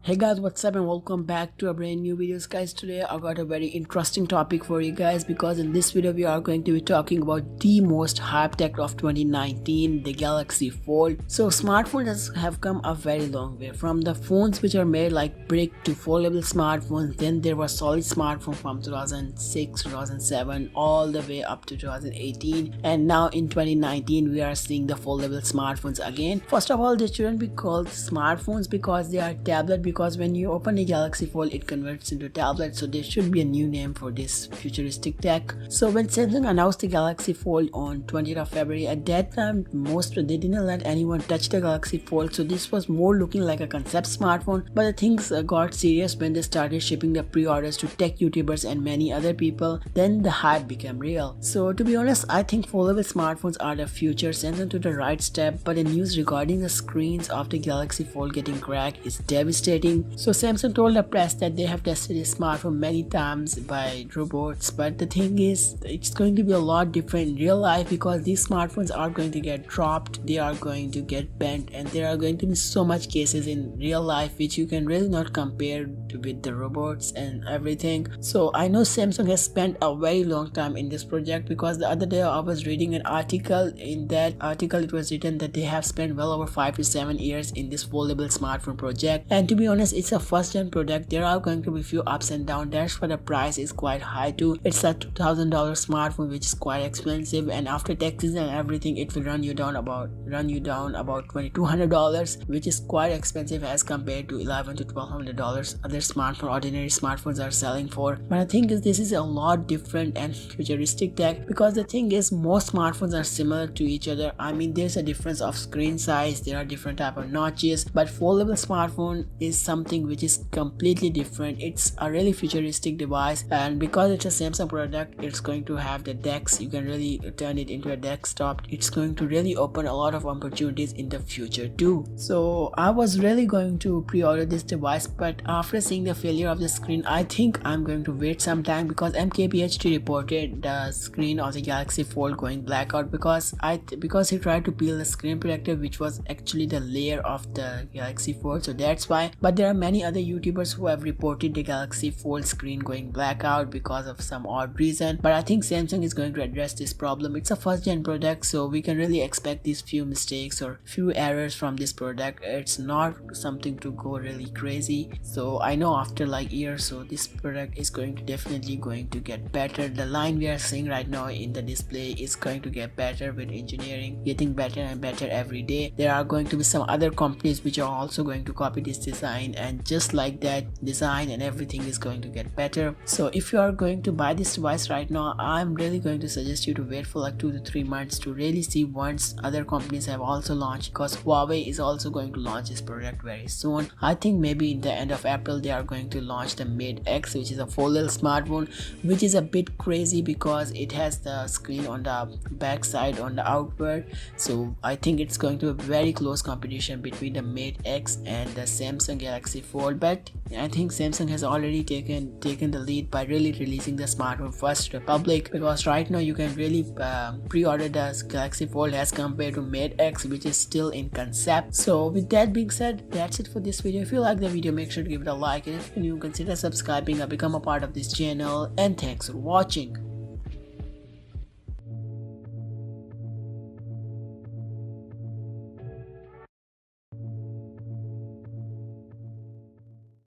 Hey guys, what's up and welcome back to a brand new videos guys. Today I got a very interesting topic for you guys because in this video we are going to be talking about the most hype tech of 2019, the Galaxy Fold. So smartphones have come a very long way from the phones which are made like brick to foldable smartphones. Then there was solid smartphone from 2006, 2007 all the way up to 2018, and now in 2019 we are seeing the foldable smartphones again. First of all, they shouldn't be called smartphones because they are tablet, because when you open a Galaxy Fold it converts into tablet, so there should be a new name for this futuristic tech. So when Samsung announced the Galaxy Fold on 20th of February, at that time they didn't let anyone touch the Galaxy Fold, so this was more looking like a concept smartphone. But the things got serious when they started shipping the pre-orders to tech YouTubers and many other people. Then the hype became real. So to be honest, I think foldable smartphones are the future. Samsung took the right step, but the news regarding the screens of the Galaxy Fold getting cracked is devastating. So Samsung told the press that they have tested this smartphone many times by robots, but the thing is it's going to be a lot different in real life because these smartphones are going to get dropped, they are going to get bent, and there are going to be so much cases in real life which you can really not compare with the robots and everything. So I know Samsung has spent a very long time in this project because the other day I was reading an article. In that article it was written that they have spent well over 5 to 7 years in this foldable smartphone project, and to be honest it's a first gen product. There are going to be few ups and downs. That's why the price is quite high too. It's a $2,000 smartphone which is quite expensive, and after taxes and everything it will run you down about $2,200, which is quite expensive as compared to $1,100 to $1,200 other ordinary smartphones are selling for. But I think this is a lot different and futuristic tech because the thing is most smartphones are similar to each other. I mean there's a difference of screen size, there are different type of notches, but foldable smartphone is something which is completely different. It's a really futuristic device, and because it's a Samsung product it's going to have the DeX. You can really turn it into a desktop. It's going to really open a lot of opportunities in the future too. So I was really going to pre-order this device, but after seeing the failure of the screen I think I'm going to wait some time because MKBHD reported the screen of the Galaxy Fold going blackout because he tried to peel the screen protector which was actually the layer of the Galaxy Fold, so that's why. But there are many other YouTubers who have reported the Galaxy Fold screen going blackout because of some odd reason, but I think Samsung is going to address this problem. It's a first gen product, so we can really expect these few mistakes or few errors from this product. It's not something to go really crazy. So I know after like years, so this product is definitely going to get better. The line we are seeing right now in the display is going to get better with engineering getting better and better every day. There are going to be some other companies which are also going to copy this design, and just like that design and everything is going to get better. So if you are going to buy this device right now, I'm really going to suggest you to wait for like 2 to 3 months to really see once other companies have also launched, because Huawei is also going to launch this product very soon. I think maybe in the end of April they are going to launch the Mate X, which is a foldable smartphone, which is a bit crazy because it has the screen on the back side on the outward. So I think it's going to be very close competition between the Mate X and the Samsung Galaxy Fold, but I think Samsung has already taken the lead by really releasing the smartphone first to the public, because right now you can really pre-order the Galaxy Fold as compared to Mate X, which is still in concept. So with that being said, that's it for this video. If you like the video, make sure to give it a like, and if you're new, consider subscribing or become a part of this channel, and thanks for watching.